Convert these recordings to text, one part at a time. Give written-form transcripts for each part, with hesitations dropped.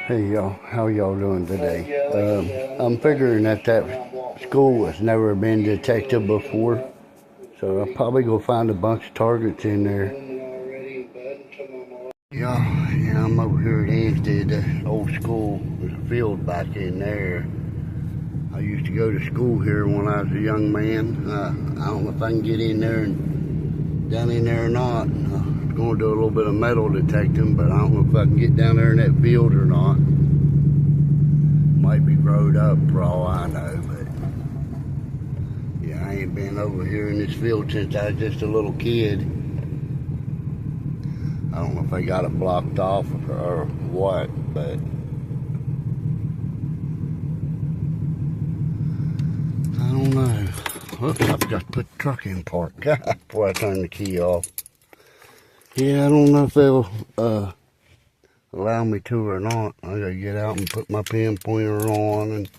Hey y'all, how y'all doing today? I'm figuring that school has never been detected before, so I'll probably go find a bunch of targets in there. Yeah, I'm over here at Anstead, the old school. There's a field back in there. I used to go to school here when I was a young man. I don't know if I can get in there and down in there or not. I'm going to do a little bit of metal detecting, but I don't know if I can get down there in that field or not. Might be growed up for all I know, but yeah, I ain't been over here in this field since I was just a little kid. I don't know if they got it blocked off or what, but I don't know. Oops, I forgot to put the truck in park before I turn the key off. Yeah, I don't know if they'll allow me to or not. I gotta get out and put my pin pointer on and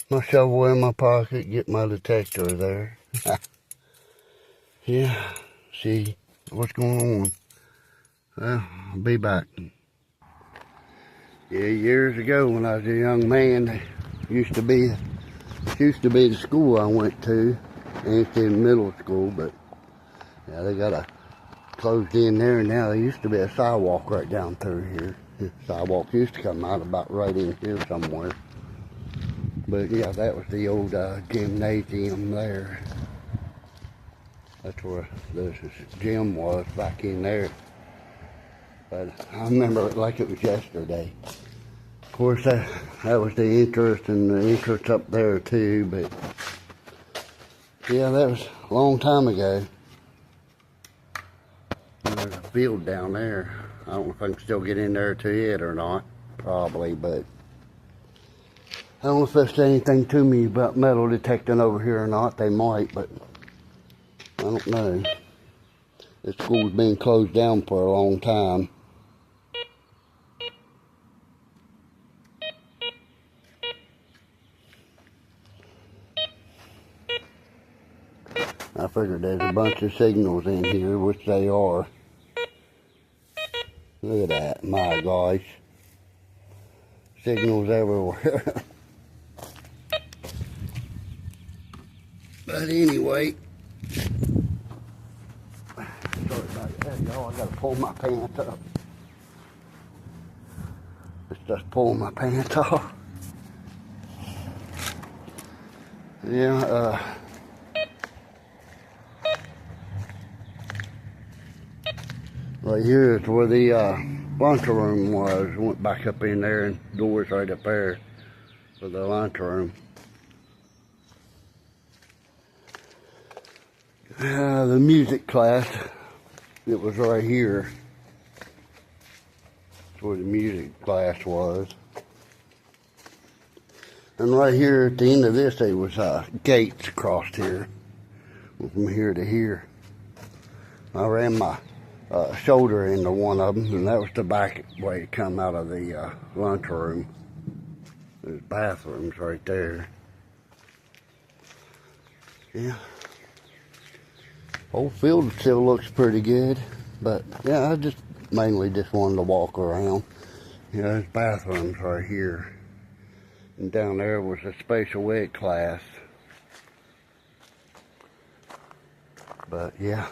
my shovel in my pocket, get my detector there. Yeah, see what's going on. Well, I'll be back. Yeah, years ago when I was a young man, used to be the school I went to, Anstead Middle School, but yeah, they got a closed in there now. There used to be a sidewalk right down through here. The sidewalk used to come out about right in here somewhere. But yeah, that was the old gymnasium there. That's where the gym was, back in there. But I remember it like it was yesterday. Of course, that was the interest, and the interest up there too, but yeah, that was a long time ago. There's a field down there. I don't know if I can still get in there to it or not, probably, but I don't know if they'll say anything to me about metal detecting over here or not. They might, but I don't know. This school's been closed down for a long time. I figured there's a bunch of signals in here, which they are. Look at that, my gosh. Signals everywhere. But anyway, sorry about that, y'all. I gotta pull my pants up. It's just pulling my pants off. Yeah, right here is where the lunchroom was. Went back up in there, and doors right up there for the lunchroom. The music class, it was right here. That's where the music class was. And right here at the end of this, there was gates across here, from here to here. I ran my shoulder into one of them, and that was the back way to come out of the lunchroom. There's bathrooms right there. Yeah. Whole field still looks pretty good, but yeah, I just mainly just wanted to walk around. You know, there's bathrooms right here. And down there was a special ed class. But yeah.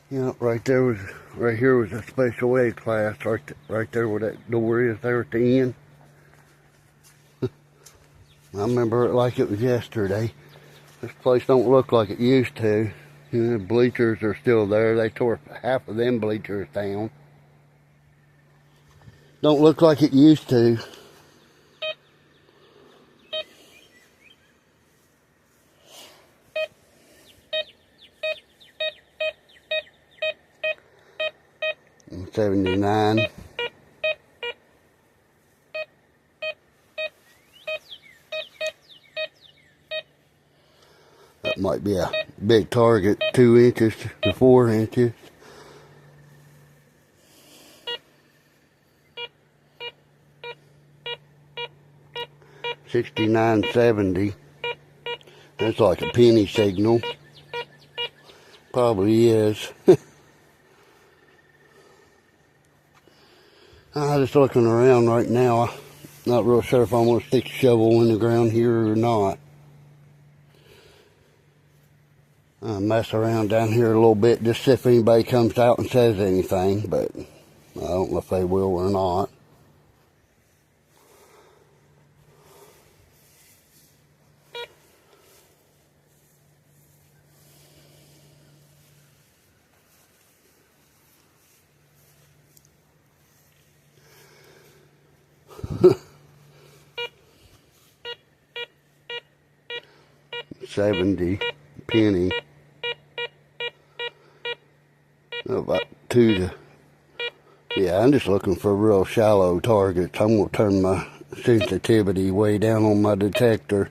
Yeah, right here was a special ed class, right there where that door is there at the end. I remember it like it was yesterday. This place don't look like it used to. You know, the bleachers are still there. They tore half of them bleachers down. Don't look like it used to. In 79. That might be a big target, 2 inches to 4 inches. $69.70. That's like a penny signal. Probably is. I'm just looking around right now. Not real sure if I'm going to stick a shovel in the ground here or not. I'll mess around down here a little bit just see if anybody comes out and says anything, but I don't know if they will or not. $70 penny. About yeah, I'm just looking for real shallow targets. I'm going to turn my sensitivity way down on my detector.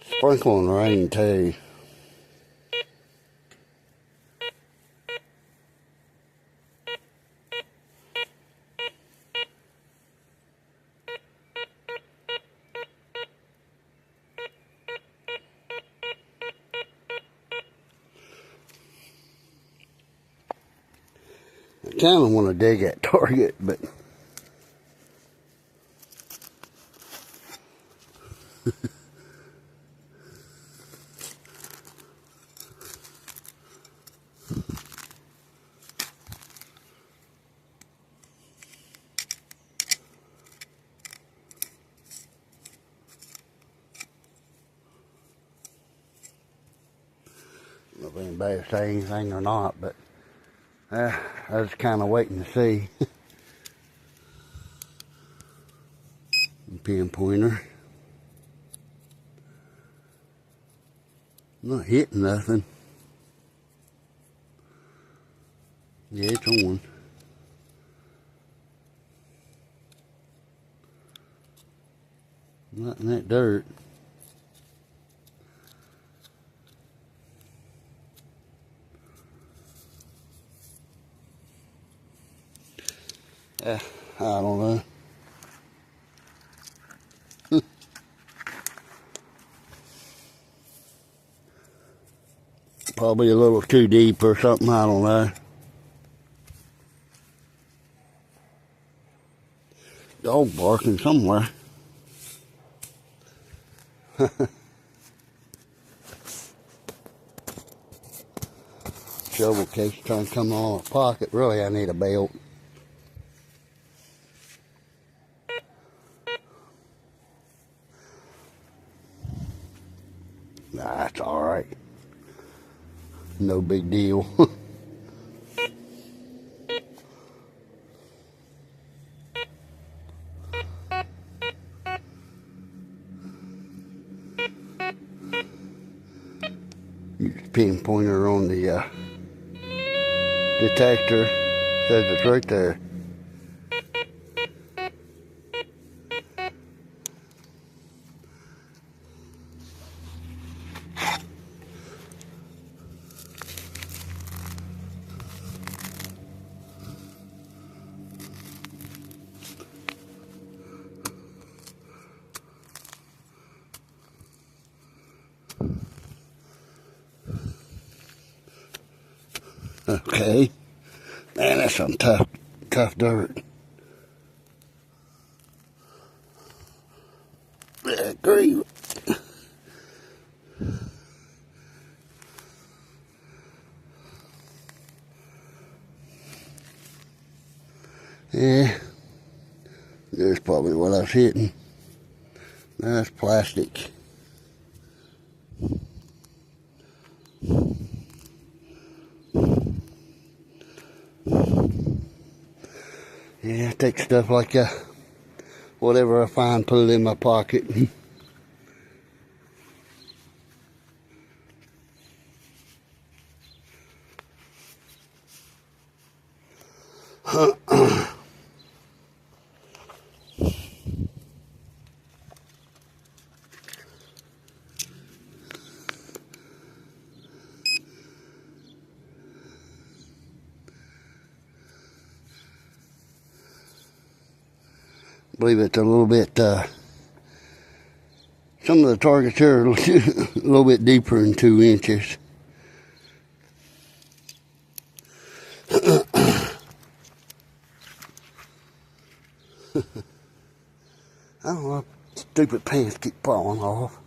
Sprinkling rain too. I kind of want to dig that target, but I don't know if anybody say anything or not, but I was kind of waiting to see. Pinpointer. Not hitting nothing. Yeah, it's on. Not in that dirt. I don't know. Probably a little too deep or something, I don't know. Dog barking somewhere. Shovel case trying to come out of my pocket. Really, I need a belt. Nah, that's alright. No big deal. Pinpointer on the detector says it's right there. Okay. Man, that's some tough dirt. Yeah, great. Yeah, there's probably what I was hitting. That's plastic. Yeah, I take stuff like whatever I find, put it in my pocket. I believe it's a little bit, Some of the targets here are a little bit deeper than 2 inches. I don't know, stupid pants keep falling off.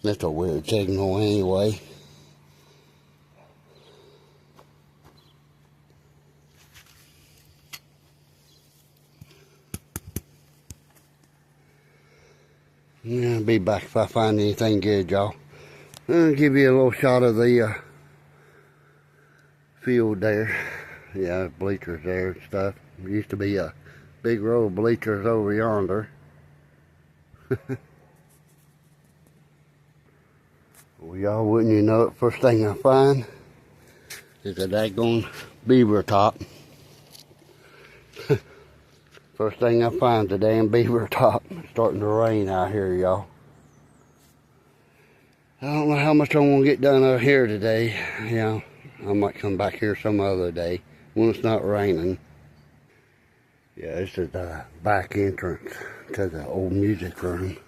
That's a weird signal anyway. Yeah, I'll be back if I find anything good, y'all. I'll give you a little shot of the field there. Yeah, bleachers there and stuff. There used to be a big row of bleachers over yonder. Well, y'all, wouldn't you know it, first thing I find is a daggone beaver top. First thing I find is a damn beaver top. It's starting to rain out here, y'all. I don't know how much I'm going to get done out here today. Yeah, I might come back here some other day when it's not raining. Yeah, this is the back entrance to the old music room.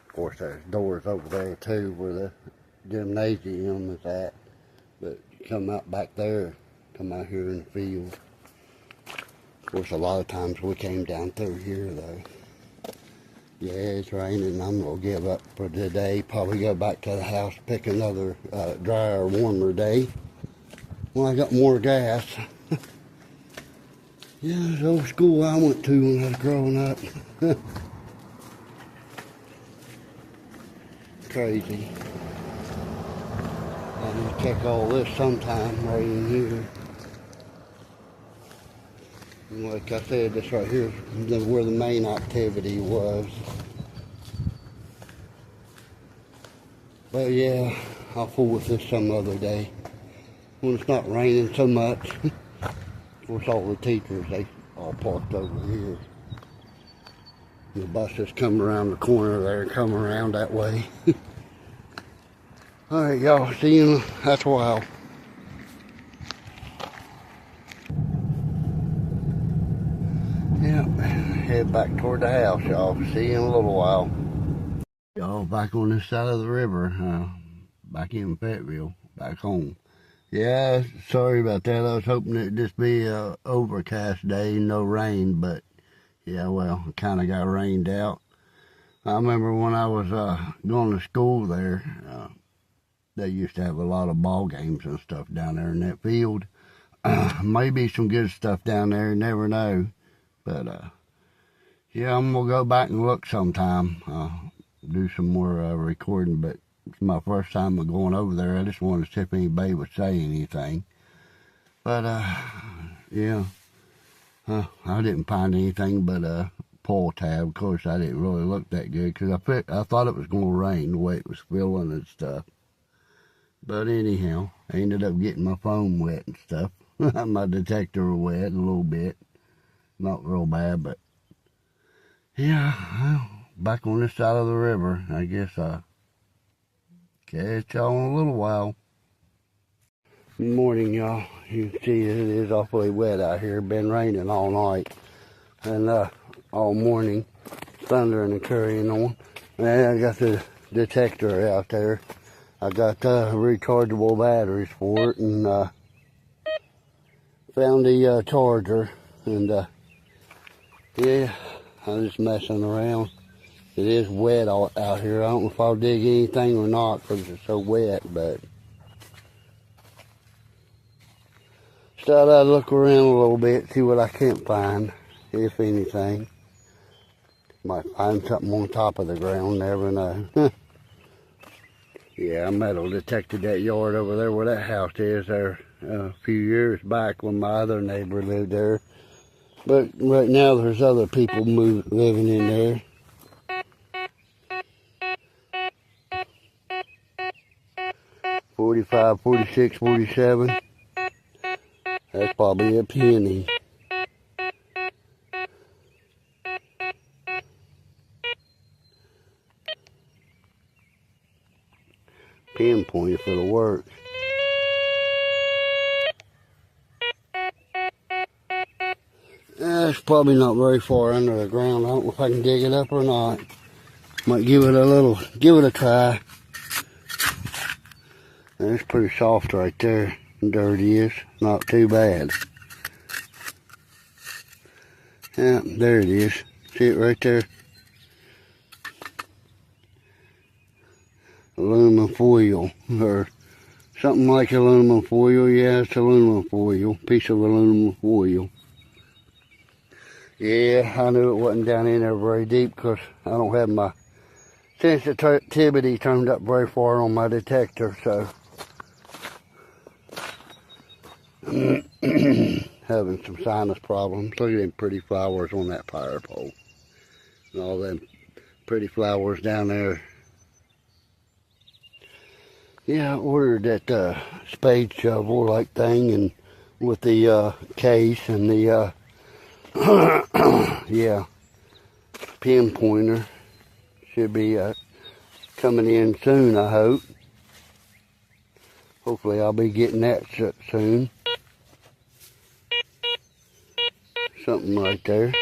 Of course, there's doors over there too where the gymnasium is at. But you come out back there, come out here in the field. Of course, a lot of times we came down through here though. Yeah, it's raining. I'm going to give up for today. Probably go back to the house, pick another drier, warmer day when I got more gas. Yeah, the old school I went to when I was growing up. Crazy. I'm going to check all this sometime right in here. And like I said, this right here is where the main activity was. But yeah, I'll fool with this some other day when it's not raining so much. Of course, all the teachers, they all parked over here. The buses come around the corner there and come around that way. All right, y'all, see you after a while. Yep, head back toward the house, y'all. See you in a little while. Y'all, back on this side of the river, back in Fayetteville, back home. Yeah, sorry about that. I was hoping it'd just be a overcast day, no rain, but yeah, well, it kind of got rained out. I remember when I was going to school there, they used to have a lot of ball games and stuff down there in that field. Maybe some good stuff down there, you never know. But yeah, I'm gonna go back and look sometime. Do some more recording, but it's my first time of going over there. I just wanted to see if anybody would say anything. But yeah, I didn't find anything but a pull tab. Of course, I didn't really look that good because I thought it was going to rain the way it was filling and stuff. But anyhow, I ended up getting my phone wet and stuff. My detector wet a little bit. Not real bad, but yeah, well, back on this side of the river. I guess I'll catch y'all in a little while. Good morning, y'all. You can see it is awfully wet out here. Been raining all night and all morning. Thundering and carrying on. And I got the detector out there. I got rechargeable batteries for it and found the charger. And yeah, I'm just messing around. It is wet out here. I don't know if I'll dig anything or not because it's so wet, but just thought I'd look around a little bit, see what I can't find, if anything. Might find something on top of the ground, never know. Yeah, I metal detected that yard over there where that house is there a few years back when my other neighbor lived there. But right now there's other people living in there. $45, $46, $47. That's probably a penny. pinpoint if it'll work. It's probably not very far under the ground. I don't know if I can dig it up or not. Might give it a try. It's pretty soft right there. Dirt is not too bad. Yeah, there it is. See it right there? Aluminum foil, or something like aluminum foil. Yeah, it's aluminum foil. Piece of aluminum foil. Yeah, I knew it wasn't down in there very deep because I don't have my sensitivity turned up very far on my detector, so having some sinus problems. Look at them pretty flowers on that fire pole. And all them pretty flowers down there. Yeah, I ordered that spade shovel like thing, and with the case and the yeah, pinpointer. Should be coming in soon, I hope. Hopefully I'll be getting that soon. Something right there.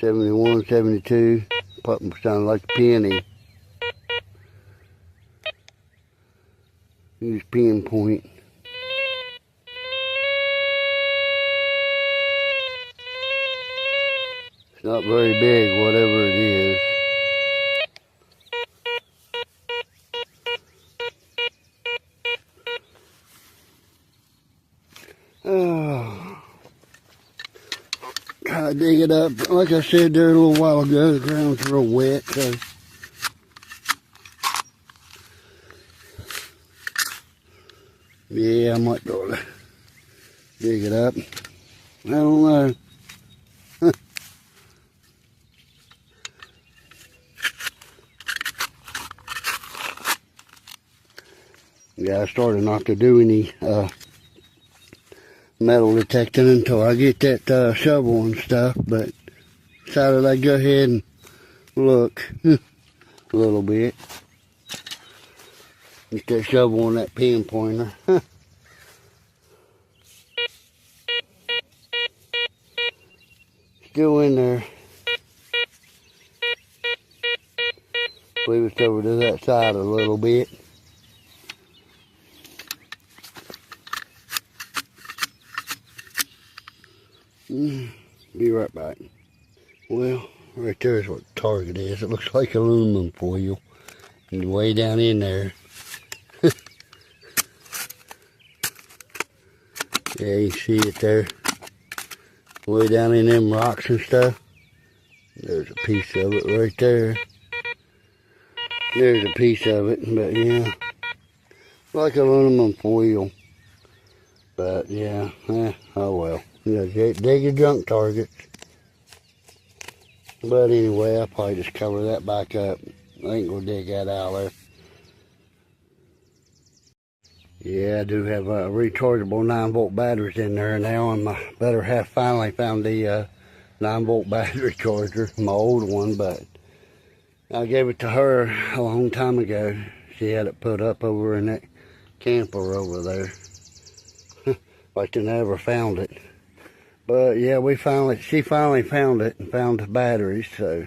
71, 72. Something sounding like a penny. Use pinpoint. It's not very big, whatever it is. Try to dig it up. Like I said there a little while ago, the ground's real wet, so yeah, I might go to dig it up. I don't know. Yeah, I started not to do any metal detecting until I get that shovel and stuff, but decided I'd go ahead and look a little bit. Get that shovel on that pinpointer. Still in there. Believe it's over to that side a little bit. Be right back. Well, right there is what the target is. It looks like aluminum foil. And way down in there. Yeah, you see it there. Way down in them rocks and stuff. There's a piece of it right there. There's a piece of it, but yeah. Like aluminum foil. But yeah, oh well. Yeah, dig your junk targets. But anyway, I'll probably just cover that back up. I ain't gonna dig that out there. Yeah, I do have rechargeable 9-volt batteries in there now, and my better half finally found the 9-volt battery charger, my old one, but I gave it to her a long time ago. She had it put up over in that camper over there. Like they never found it. But yeah, she finally found it and found the batteries, so.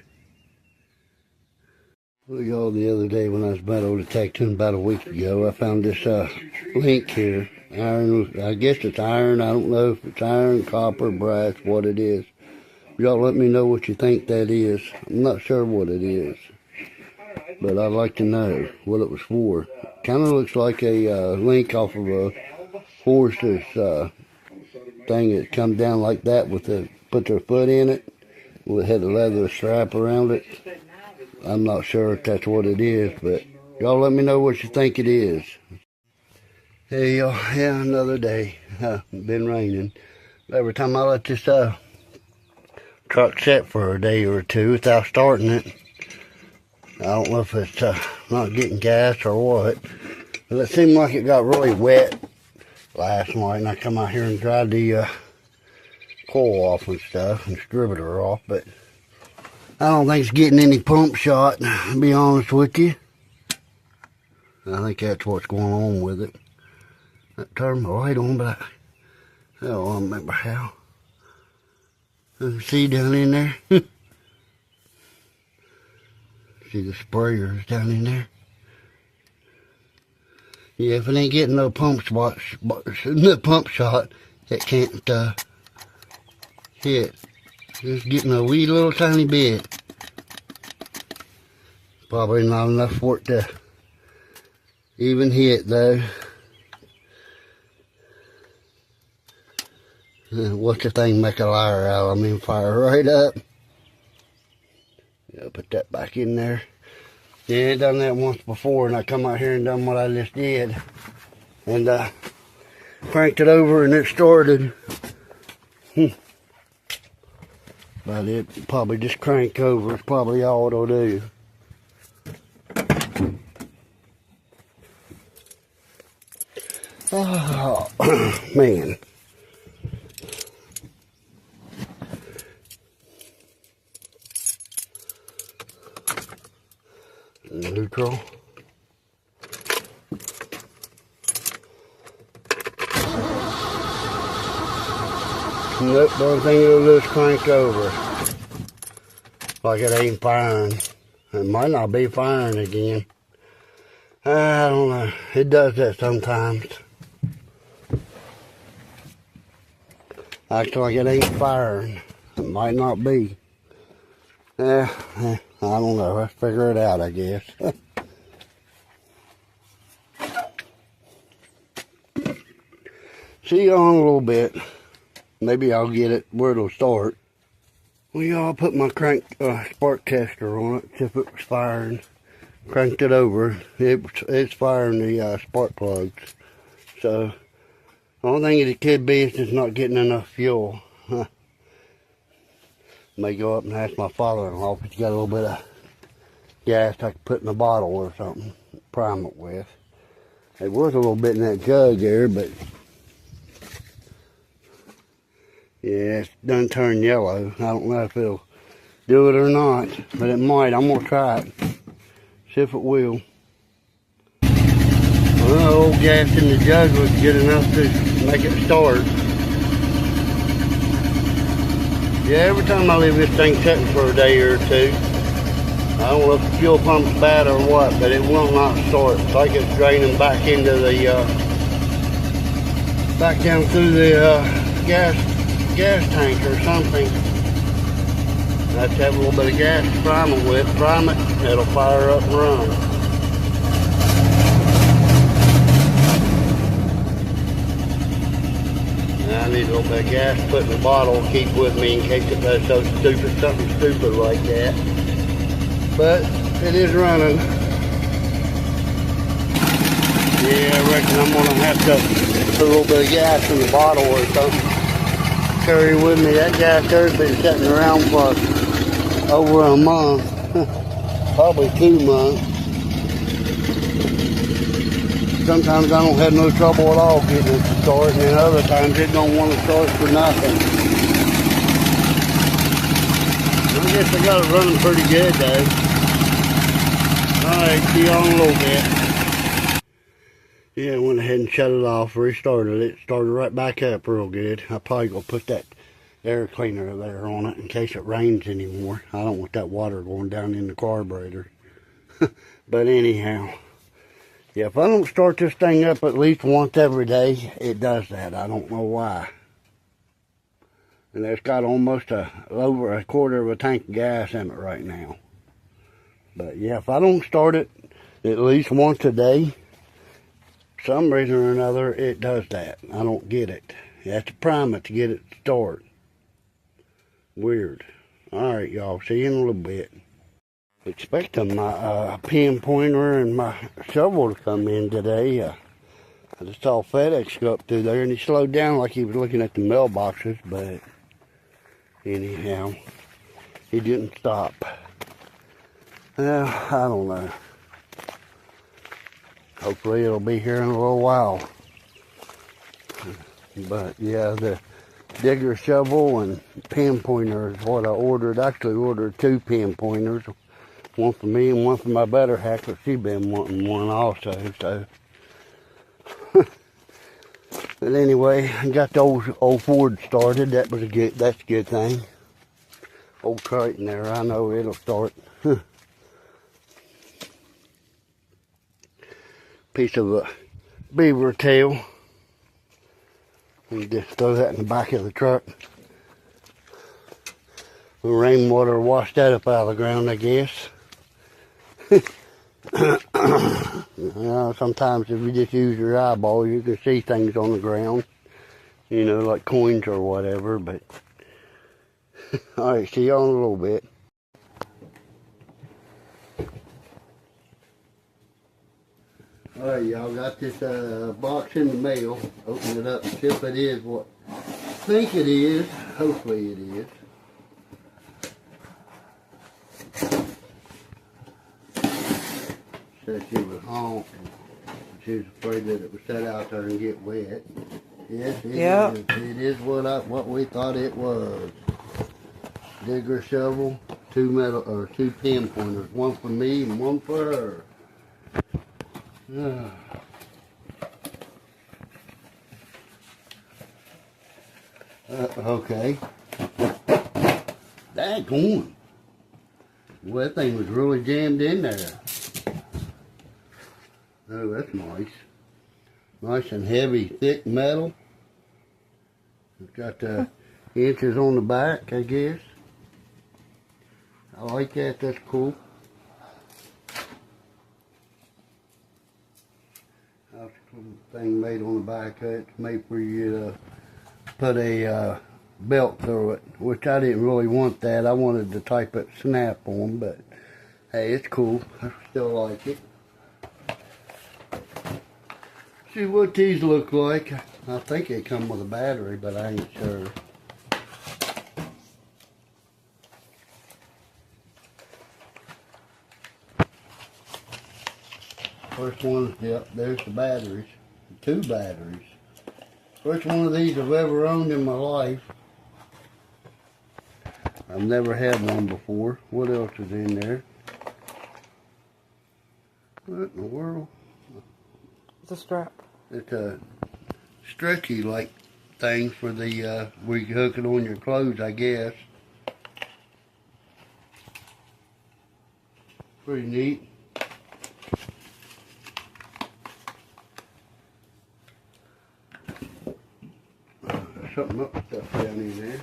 Look, y'all, the other day when I was metal detecting about a week ago, I found this link here. Iron, I guess it's iron. I don't know if it's iron, copper, brass, what it is. Y'all let me know what you think that is. I'm not sure what it is, but I'd like to know what it was for. Kind of looks like a link off of a horse's thing that comes down like that with put their foot in it. It had a leather strap around it. I'm not sure if that's what it is, but y'all let me know what you think it is. Hey y'all, yeah, another day. Been raining. Every time I let this truck sit for a day or two without starting it, I don't know if it's not getting gas or what, but it seemed like it got really wet last night, and I come out here and dried the coil off and stuff, and distributor off, but I don't think it's getting any pump shot, to be honest with you. I think that's what's going on with it. I turned my light on, but I don't remember how. See down in there? See the sprayers down in there? Yeah, if it ain't getting no pump shot, it can't hit. Just getting a wee little tiny bit. Probably not enough for it to even hit though. What's the thing make a liar out of? I mean, fire right up. Yeah, put that back in there. Yeah, I done that once before, and I come out here and done what I just did. And cranked it over and it started. But it probably just crank over. It's probably all it'll do. Oh, man. Neutral. Nope, the only thing it'll do is crank over. Like it ain't firing. It might not be firing again. I don't know. It does that sometimes. Acts like it ain't firing. It might not be. I don't know. Let's figure it out, I guess. See you on a little bit. Maybe I'll get it where it'll start. Well, y'all, I put my spark tester on it, see if it was firing. Cranked it over. It's firing the spark plugs. So, the only thing it could be is just not getting enough fuel. May go up and ask my father-in-law if he's got a little bit of gas I could put in a bottle or something, prime it with. There was a little bit in that jug there, but yeah, it's done turned yellow. I don't know if it'll do it or not, but it might. I'm gonna try it. See if it will. Well, the old gas in the jug was good enough to make it start. Yeah, every time I leave this thing sitting for a day or two, I don't know if the fuel pump's bad or what, but it will not start. It's like it's draining back into the, back down through the gas tank or something. I have to have a little bit of gas to prime it with. Prime it, it'll fire up and run. I need a little bit of gas to put in the bottle to keep with me in case it does something stupid like that. But it is running. Yeah, I reckon I'm gonna have to put a little bit of gas in the bottle or something. Carry with me. That gas there's been sitting around for over a month, probably 2 months. Sometimes I don't have no trouble at all getting it to start, and then other times it don't want to start for nothing. I guess I got it running pretty good though. Alright, see y'all in a little bit. Yeah, I went ahead and shut it off, restarted it. Started right back up real good. I probably gonna put that air cleaner there on it in case it rains anymore. I don't want that water going down in the carburetor. But anyhow. Yeah, if I don't start this thing up at least once every day, it does that. I don't know why. And it's got almost over a quarter of a tank of gas in it right now. But yeah, if I don't start it at least once a day, for some reason or another, it does that. I don't get it. You have to prime it to get it to start. Weird. Alright, y'all. See you in a little bit. Expecting my pinpointer and my shovel to come in today. I just saw FedEx go up through there and he slowed down like he was looking at the mailboxes, but anyhow, he didn't stop. I don't know. Hopefully it'll be here in a little while. But yeah, the digger shovel and pinpointer is what I ordered. I actually ordered 2 pinpointers. One for me and one for my better half, 'cause she been wanting one also, so. But anyway, I got the old Ford started. That's a good thing. Old Triton there, I know it'll start. Piece of a beaver tail. And just throw that in the back of the truck. The rainwater washed that up out of the ground, I guess. You know, sometimes if you just use your eyeball, you can see things on the ground. You know, like coins or whatever, but... Alright, see y'all in a little bit. Alright, y'all got this box in the mail. Open it up and see if it is what I think it is. Hopefully it is. Said she was home. She was afraid that it would set out there and get wet. Yes, it is. It is what we thought it was. Digger shovel, two pin pointers, one for me and one for her. Okay. Daggone. Well, that thing was really jammed in there. Oh, that's nice. Nice and heavy, thick metal. It's got inches on the back, I guess. I like that. That's cool. That's a cool thing made on the back. It's made for you to put a belt through it, which I didn't really want that. I wanted to type it Snap-on, but hey, it's cool. I still like it. See what these look like. I think they come with a battery, but I ain't sure. First one, yep, there's the batteries. 2 batteries. First one of these I've ever owned in my life. I've never had one before. What else is in there? What in the world? It's a strap. It's a stretchy like thing for the where you hook it on your clothes, I guess. Pretty neat. Something up stuff down in there.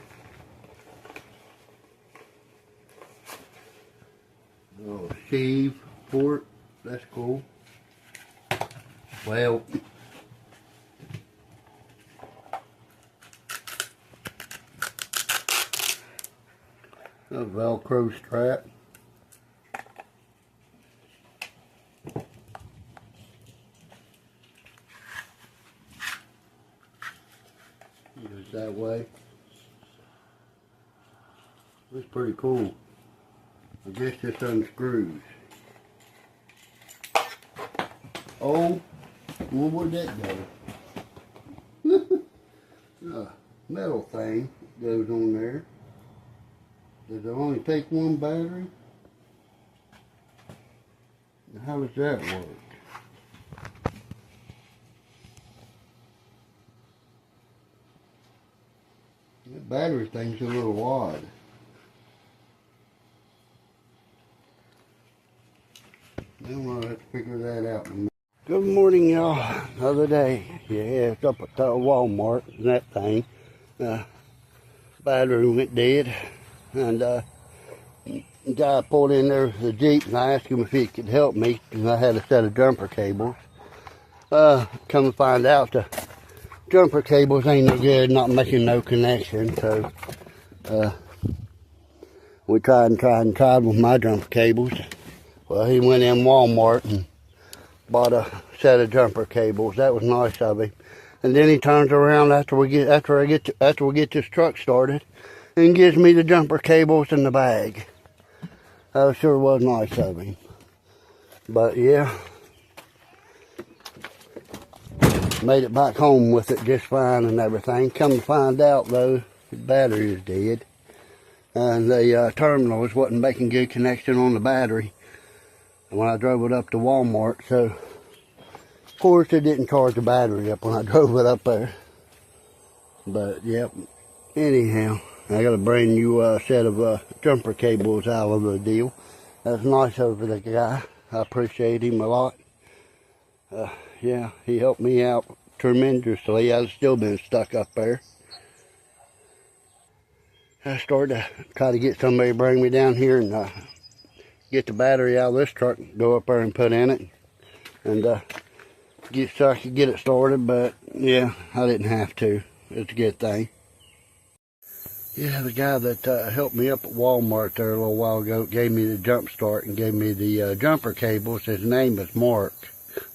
Oh, sheave port. That's cool. Well, a Velcro strap. Goes that way. That's pretty cool. I guess this unscrews. Oh, well, where'd that go? Metal thing goes on there. Does it only take one battery? How does that work? That battery thing's a little odd. I'm gonna have to figure that out. Good morning, y'all. Another day. Yeah, it's up at Walmart and that thing. Battery went dead. And the guy pulled in there with the Jeep and I asked him if he could help me because I had a set of jumper cables. Come to find out the jumper cables ain't no good, not making no connection. So we tried with my jumper cables. Well, he went in Walmart and bought a set of jumper cables. That was nice of him. And then he turns around after we get this truck started and gives me the jumper cables in the bag. That sure was nice of him. But yeah, made it back home with it just fine and everything. Come to find out though, the battery is dead. And the terminals wasn't making good connection on the battery. when I drove it up to Walmart. So, of course, it didn't charge the battery up when I drove it up there. But, yep. Anyhow, I got a brand new set of jumper cables out of the deal. That's nice of the guy. I appreciate him a lot. Yeah, he helped me out tremendously. I'd still been stuck up there. I started to try to get somebody to bring me down here and get the battery out of this truck, go up there and put in it, and get so I could get it started. But yeah, I didn't have to. It's a good thing. Yeah, the guy that helped me up at Walmart there a little while ago gave me the jump start and gave me the jumper cables. His name is Mark.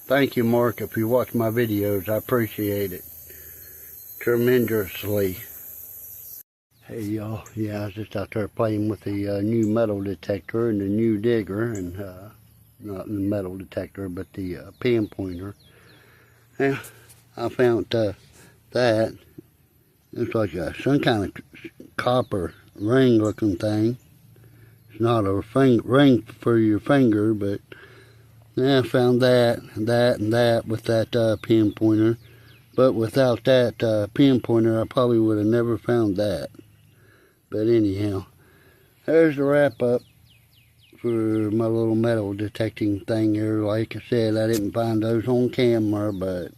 Thank you, Mark. If you watch my videos, I appreciate it tremendously. Hey y'all, yeah, I was just out there playing with the new metal detector and the new digger, and not the metal detector, but the pinpointer. Yeah, I found that. It's like some kind of copper ring looking thing. It's not a ring for your finger, but yeah, I found that, and that with that pinpointer. But without that pinpointer, I probably would have never found that. But anyhow, there's the wrap up for my little metal detecting thing here. Like I said, I didn't find those on camera, but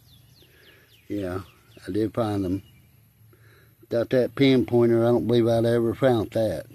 yeah, I did find them. Without that pinpointer, I don't believe I'd ever found that.